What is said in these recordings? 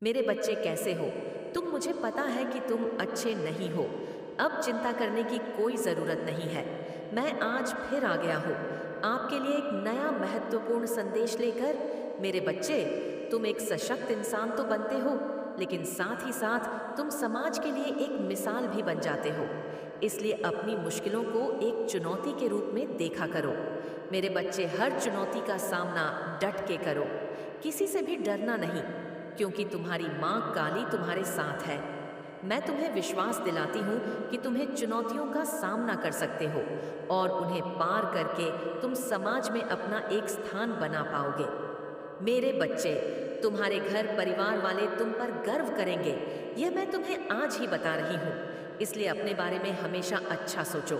मेरे बच्चे कैसे हो? तुम मुझे पता है कि तुम अच्छे नहीं हो। अब चिंता करने की कोई ज़रूरत नहीं है। मैं आज फिर आ गया हूँ, आपके लिए एक नया महत्वपूर्ण संदेश लेकर। मेरे बच्चे, तुम एक सशक्त इंसान तो बनते हो, लेकिन साथ ही साथ तुम समाज के लिए एक मिसाल भी बन जाते हो। इसलिए अपनी मुश्किलों को एक चुनौती के रूप में देखा करो। मेरे बच्चे, हर चुनौती का सामना डट के करो। किसी से भी डरना नहीं, क्योंकि तुम्हारी माँ काली तुम्हारे साथ है। मैं तुम्हें विश्वास दिलाती हूँ कि तुम्हें चुनौतियों का सामना कर सकते हो और उन्हें पार करके तुम समाज में अपना एक स्थान बना पाओगे। मेरे बच्चे, तुम्हारे घर परिवार वाले तुम पर गर्व करेंगे, यह मैं तुम्हें आज ही बता रही हूँ। इसलिए अपने बारे में हमेशा अच्छा सोचो।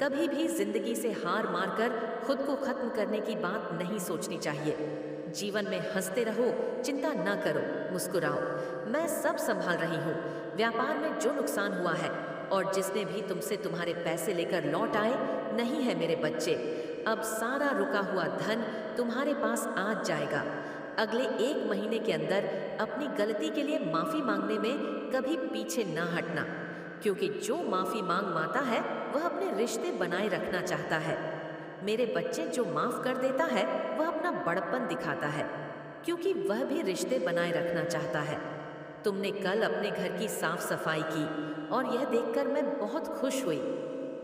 कभी भी जिंदगी से हार मारकर खुद को खत्म करने की बात नहीं सोचनी चाहिए। जीवन में हंसते रहो, चिंता न करो, मुस्कुराओ। मैं सब संभाल रही हूँ। व्यापार में जो नुकसान हुआ है और जिसने भी तुमसे तुम्हारे पैसे लेकर लौट आए नहीं है मेरे बच्चे, अब सारा रुका हुआ धन तुम्हारे पास आ जाएगा। अगले 1 महीने के अंदर अपनी गलती के लिए माफी मांगने में कभी पीछे ना हटना, क्योंकि जो माफी मांगता है वह अपने रिश्ते बनाए रखना चाहता है। मेरे बच्चे, जो माफ कर देता है वह अपना बड़प्पन दिखाता है, क्योंकि वह भी रिश्ते बनाए रखना चाहता है। तुमने कल अपने घर की साफ सफाई की और यह देखकर मैं बहुत खुश हुई।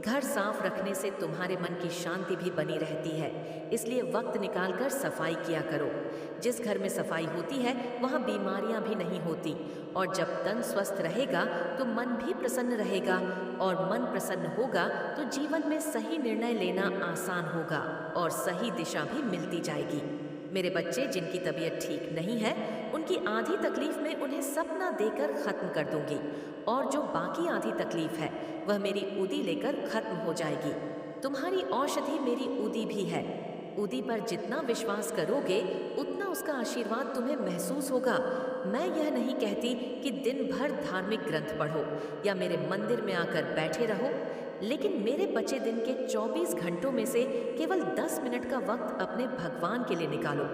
घर साफ रखने से तुम्हारे मन की शांति भी बनी रहती है, इसलिए वक्त निकालकर सफाई किया करो। जिस घर में सफाई होती है वहाँ बीमारियां भी नहीं होती, और जब तन स्वस्थ रहेगा तो मन भी प्रसन्न रहेगा, और मन प्रसन्न होगा तो जीवन में सही निर्णय लेना आसान होगा और सही दिशा भी मिलती जाएगी। मेरे बच्चे, जिनकी तबीयत ठीक नहीं है उनकी आधी तकलीफ में उन्हें सपना देकर खत्म कर दूंगी, और जो बाकी आधी तकलीफ है वह मेरी ऊदी लेकर खत्म हो जाएगी। तुम्हारी औषधि मेरी ऊदी भी है। ऊदी पर जितना विश्वास करोगे उतना उसका आशीर्वाद तुम्हें महसूस होगा। मैं यह नहीं कहती कि दिन भर धार्मिक ग्रंथ पढ़ो या मेरे मंदिर में आकर बैठे रहो, लेकिन मेरे बचे दिन के 24 घंटों में से केवल 10 मिनट का वक्त अपने भगवान के लिए निकालो।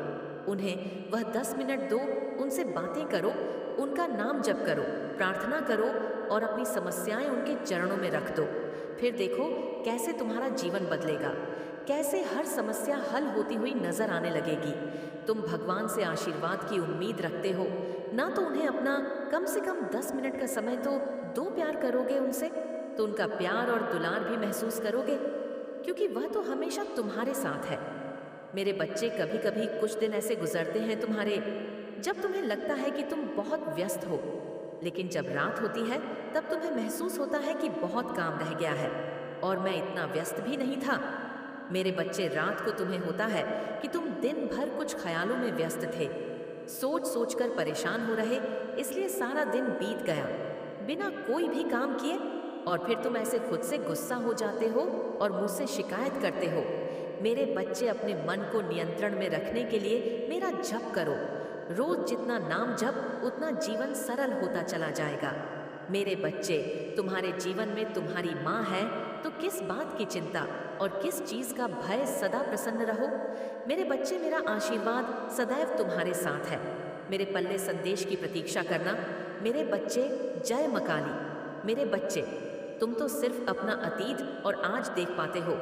उन्हें वह 10 मिनट दो, उनसे बातें करो, उनका नाम जप करो, प्रार्थना करो और अपनी समस्याएं उनके चरणों में रख दो। फिर देखो कैसे तुम्हारा जीवन बदलेगा, कैसे हर समस्या हल होती हुई नजर आने लगेगी। तुम भगवान से आशीर्वाद की उम्मीद रखते हो ना, तो उन्हें अपना कम से कम 10 मिनट का समय तो दो। प्यार करोगे उनसे तो उनका प्यार और दुलार भी महसूस करोगे, क्योंकि वह तो हमेशा तुम्हारे साथ है। मेरे बच्चे, कभी कभी कुछ दिन ऐसे गुजरते हैं तुम्हारे जब तुम्हें लगता है कि तुम बहुत व्यस्त हो, लेकिन जब रात होती है तब तुम्हें महसूस होता है कि बहुत काम रह गया है और मैं इतना व्यस्त भी नहीं था। मेरे बच्चे, रात को तुम्हें होता है कि तुम दिन भर कुछ ख्यालों में व्यस्त थे, सोच सोच कर परेशान हो रहे, इसलिए सारा दिन बीत गया बिना कोई भी काम किए, और फिर तुम ऐसे खुद से गुस्सा हो जाते हो और मुझसे शिकायत करते हो। मेरे बच्चे, अपने मन को नियंत्रण में रखने के लिए मेरा जप करो। रोज जितना नाम जप उतना जीवन सरल होता चला जाएगा। मेरे बच्चे, तुम्हारे जीवन में तुम्हारी माँ है तो किस बात की चिंता और किस चीज का भय, सदा प्रसन्न रहो। मेरे बच्चे, मेरा आशीर्वाद सदैव तुम्हारे साथ है। मेरे पल्ले संदेश की प्रतीक्षा करना। मेरे बच्चे, जय मां काली। मेरे बच्चे, तुम तो सिर्फ अपना अतीत और आज देख पाते हो,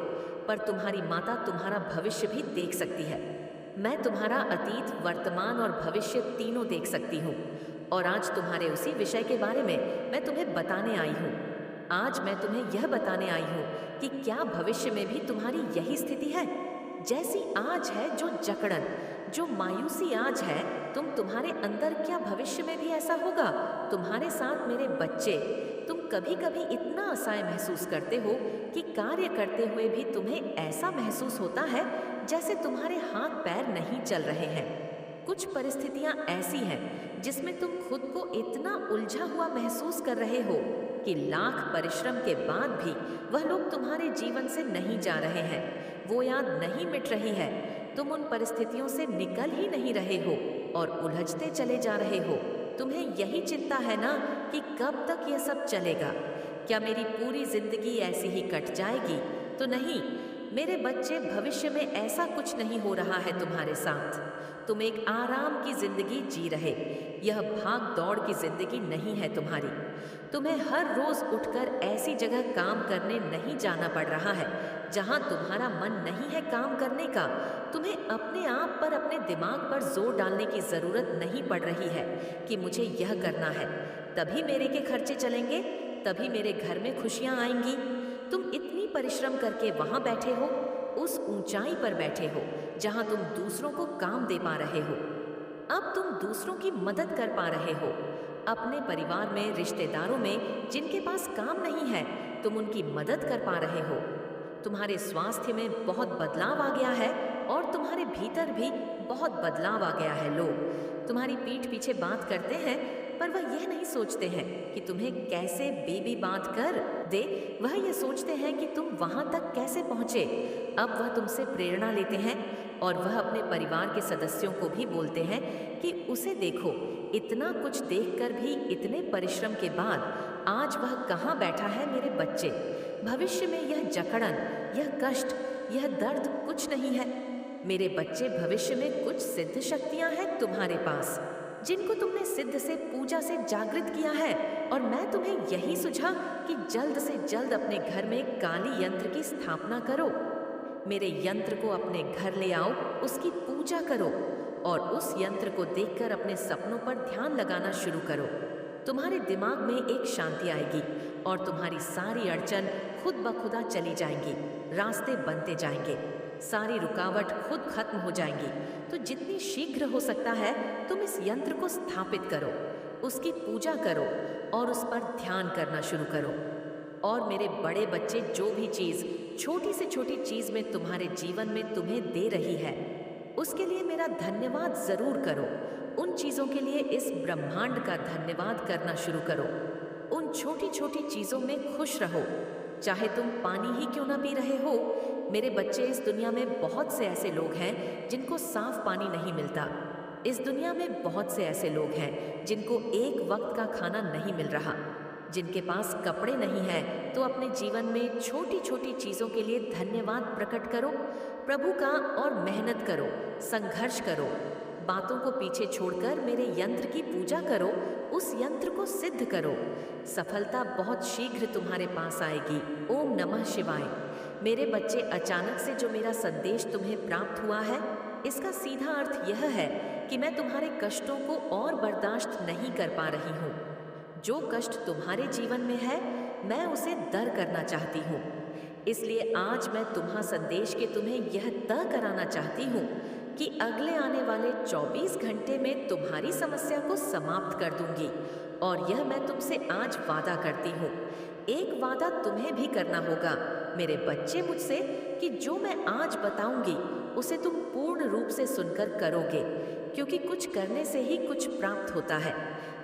पर तुम्हारी माता तुम्हारा भविष्य भी देख सकती है। मैं तुम्हारा अतीत, वर्तमान और भविष्य तीनों देख सकती हूँ, और आज तुम्हारे उसी विषय के बारे में मैं तुम्हें बताने आई हूँ। आज मैं तुम्हें यह बताने आई हूँ कि क्या भविष्य में भी तुम्हारी यही स्थिति है जैसी आज है, जो जकड़न, जो मायूसी आज है, तुम्हारे अंदर क्या भविष्य में भी ऐसा होगा? तुम्हारे साथ मेरे बच्चे, तुम कभी कभी इतना असहाय महसूस करते हो कि कार्य करते हुए भी तुम्हें ऐसा महसूस होता है जैसे तुम्हारे हाथ पैर नहीं चल रहे हैं। कुछ परिस्थितियां ऐसी हैं जिसमें तुम खुद को इतना उलझा हुआ महसूस कर रहे हो कि लाख परिश्रम के बाद भी वह लोग तुम्हारे जीवन से नहीं जा रहे हैं, वो याद नहीं मिट रही है। तुम उन परिस्थितियों से निकल ही नहीं रहे हो और उलझते चले जा रहे हो। तुम्हें यही चिंता है ना कि कब तक यह सब चलेगा? क्या मेरी पूरी जिंदगी ऐसी ही कट जाएगी? तो नहीं, मेरे बच्चे, भविष्य में ऐसा कुछ नहीं हो रहा है तुम्हारे साथ। तुम एक आराम की जिंदगी जी रहे, यह भाग दौड़ की जिंदगी नहीं है तुम्हारी। तुम्हें हर रोज उठकर ऐसी जगह काम करने नहीं जाना पड़ रहा है जहां तुम्हारा मन नहीं है काम करने का। तुम्हें अपने आप पर, अपने दिमाग पर जोर डालने की जरूरत नहीं पड़ रही है कि मुझे यह करना है, तभी मेरे के खर्चे चलेंगे, तभी मेरे घर में खुशियां आएंगी। तुम इतनी परिश्रम करके वहां बैठे हो, उस ऊंचाई पर बैठे हो जहां तुम दूसरों को काम दे पा रहे हो। अब तुम दूसरों की मदद कर पा रहे हो। अपने परिवार में, रिश्तेदारों में जिनके पास काम नहीं है, तुम उनकी मदद कर पा रहे हो। तुम्हारे स्वास्थ्य में बहुत बदलाव आ गया है और तुम्हारे भीतर भी बहुत बदलाव आ गया है। लोग तुम्हारी पीठ पीछे बात करते हैं, पर वह यह नहीं सोचते हैं कि तुम्हें कैसे बेबी बांध कर दे, वह यह सोचते हैं कि तुम वहां तक कैसे पहुंचे। अब वह तुमसे प्रेरणा लेते हैं और वह अपने परिवार के सदस्यों को भी बोलते हैं कि उसे देखो, इतना कुछ देखकर भी, इतने परिश्रम के बाद आज वह कहाँ बैठा है। मेरे बच्चे, भविष्य में यह जकड़न, यह कष्ट, यह दर्द कुछ नहीं है। मेरे बच्चे, भविष्य में कुछ सिद्ध शक्तियां हैं तुम्हारे पास, जिनको तुमने सिद्ध से, पूजा से जागृत किया है। और मैं तुम्हें यही सुझा कि जल्द से जल्द अपने घर में काली यंत्र की स्थापना करो। मेरे यंत्र को अपने घर ले आओ, उसकी पूजा करो और उस यंत्र को देखकर अपने सपनों पर ध्यान लगाना शुरू करो। तुम्हारे दिमाग में एक शांति आएगी और तुम्हारी सारी अड़चन खुद ब खुदा चली जाएंगी, रास्ते बनते जाएंगे, सारी रुकावट खुद खत्म हो जाएंगी। तो जितनी शीघ्र हो सकता है तुम इस यंत्र को स्थापित करो, उसकी पूजा करो और उस पर ध्यान करना शुरू करो। और मेरे बड़े बच्चे, जो भी चीज़, छोटी से छोटी चीज़ में तुम्हारे जीवन में तुम्हें दे रही है, उसके लिए मेरा धन्यवाद जरूर करो। उन चीज़ों के लिए इस ब्रह्मांड का धन्यवाद करना शुरू करो। उन छोटी छोटी चीज़ों में खुश रहो, चाहे तुम पानी ही क्यों ना पी रहे हो। मेरे बच्चे, इस दुनिया में बहुत से ऐसे लोग हैं जिनको साफ पानी नहीं मिलता। इस दुनिया में बहुत से ऐसे लोग हैं जिनको एक वक्त का खाना नहीं मिल रहा, जिनके पास कपड़े नहीं हैं। तो अपने जीवन में छोटी छोटी चीज़ों के लिए धन्यवाद प्रकट करो, प्रभु का, और मेहनत करो, संघर्ष करो। बातों को पीछे छोड़कर मेरे यंत्र की पूजा करो, उस यंत्र को सिद्ध करो। सफलता बहुत शीघ्र तुम्हारे पास आएगी। ओम नमः शिवाय। मेरे बच्चे, अचानक से जो मेरा संदेश तुम्हें प्राप्त हुआ है, इसका सीधा अर्थ यह है कि मैं तुम्हारे कष्टों को और बर्दाश्त नहीं कर पा रही हूँ। जो कष्ट तुम्हारे जीवन में है, मैं उसे दर करना चाहती हूँ। इसलिए आज मैं तुम्हारा संदेश के तुम्हें यह तय कराना चाहती हूँ कि अगले आने वाले 24 घंटे में तुम्हारी समस्या को समाप्त कर दूंगी। और यह मैं तुमसे आज वादा करती हूँ। एक वादा तुम्हें भी करना होगा मेरे बच्चे मुझसे, कि जो मैं आज बताऊंगी उसे तुम पूर्ण रूप से सुनकर करोगे, क्योंकि कुछ करने से ही कुछ प्राप्त होता है।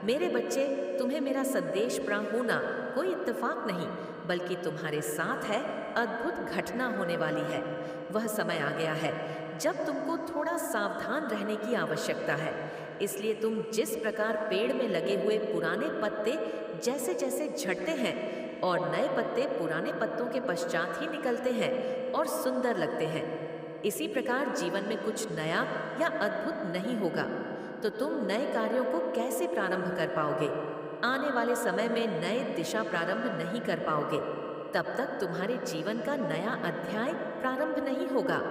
मेरे बच्चे, तुम्हें मेरा संदेश प्राप्त होना कोई इत्तेफाक नहीं, बल्कि तुम्हारे साथ है, अद्भुत घटना होने वाली है। वह समय आ गया है जब तुमको थोड़ा सावधान रहने की आवश्यकता है। इसलिए तुम जिस प्रकार पेड़ में लगे हुए पुराने पत्ते जैसे जैसे झड़ते हैं और नए पत्ते पुराने पत्तों के पश्चात ही निकलते हैं और सुंदर लगते हैं, इसी प्रकार जीवन में कुछ नया या अद्भुत नहीं होगा तो तुम नए कार्यों को कैसे प्रारंभ कर पाओगे? आने वाले समय में नए दिशा प्रारंभ नहीं कर पाओगे, तब तक तुम्हारे जीवन का नया अध्याय प्रारंभ नहीं होगा।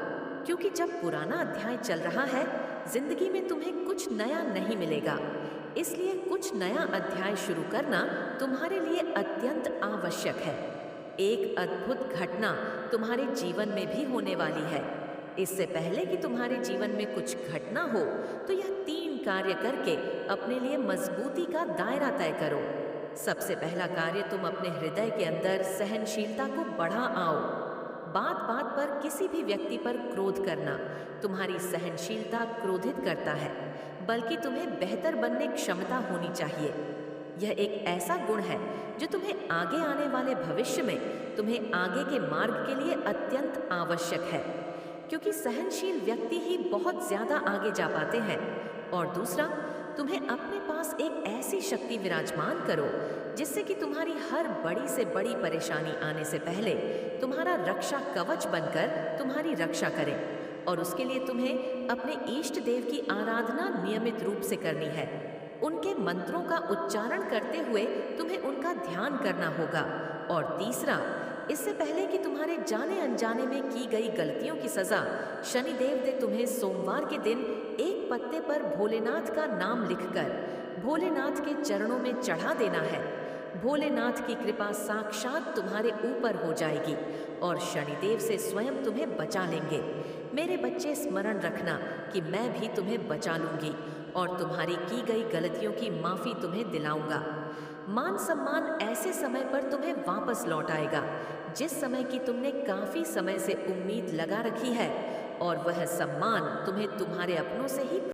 क्योंकि जब पुराना अध्याय चल रहा है, जिंदगी में तुम्हें कुछ नया नहीं मिलेगा। इसलिए कुछ नया अध्याय शुरू करना तुम्हारे लिए अत्यंत आवश्यक है। एक अद्भुत घटना तुम्हारे जीवन में भी होने वाली है। इससे पहले कि तुम्हारे जीवन में कुछ घटना हो, तो यह 3 कार्य करके अपने लिए मजबूती का दायरा तय करो। सबसे पहला कार्य, तुम अपने हृदय के अंदर सहनशीलता को बढ़ा आओ। बात बात पर किसी भी व्यक्ति पर क्रोध करना तुम्हारी सहनशीलता क्रोधित करता है, बल्कि तुम्हें बेहतर बनने क्षमता होनी चाहिए। यह एक ऐसा गुण है जो तुम्हें आगे आने वाले भविष्य में, तुम्हें आगे के मार्ग के लिए अत्यंत आवश्यक है, क्योंकि सहनशील व्यक्ति ही बहुत ज्यादा आगे जा पाते हैं। और दूसरा, तुम्हें अपने पास एक ऐसी शक्ति विराजमान करो जिससे कि तुम्हारी हर बड़ी से बड़ी परेशानी आने से पहले तुम्हारा रक्षा कवच बनकर तुम्हारी रक्षा करे। और उसके लिए तुम्हें अपने इष्ट देव की आराधना नियमित रूप से करनी है। उनके मंत्रों का उच्चारण करते हुए तुम्हें उनका ध्यान करना होगा। और तीसरा, इससे पहले कि तुम्हारे जाने अनजाने में की गई गलतियों की सजा शनिदेव ने तुम्हें सोमवार के दिन एक पत्ते पर भोलेनाथ का नाम लिखकर भोलेनाथ के चरणों में चढ़ा देना है। भोलेनाथ की कृपा साक्षात तुम्हारे ऊपर हो जाएगी और शनिदेव से स्वयं तुम्हें बचा लेंगे। मेरे बच्चे, स्मरण रखना कि मैं भी तुम्हें बचा लूंगी और तुम्हारी की गई गलतियों की माफी तुम्हें दिलाऊंगा। मान सम्मान ऐसे समय पर तुम्हें वापस लौट आएगा जिस समय की तुमने काफी समय से उम्मीद लगा रखी है, और वह सम्मान तुम्हें तुम्हारे अपनों से ही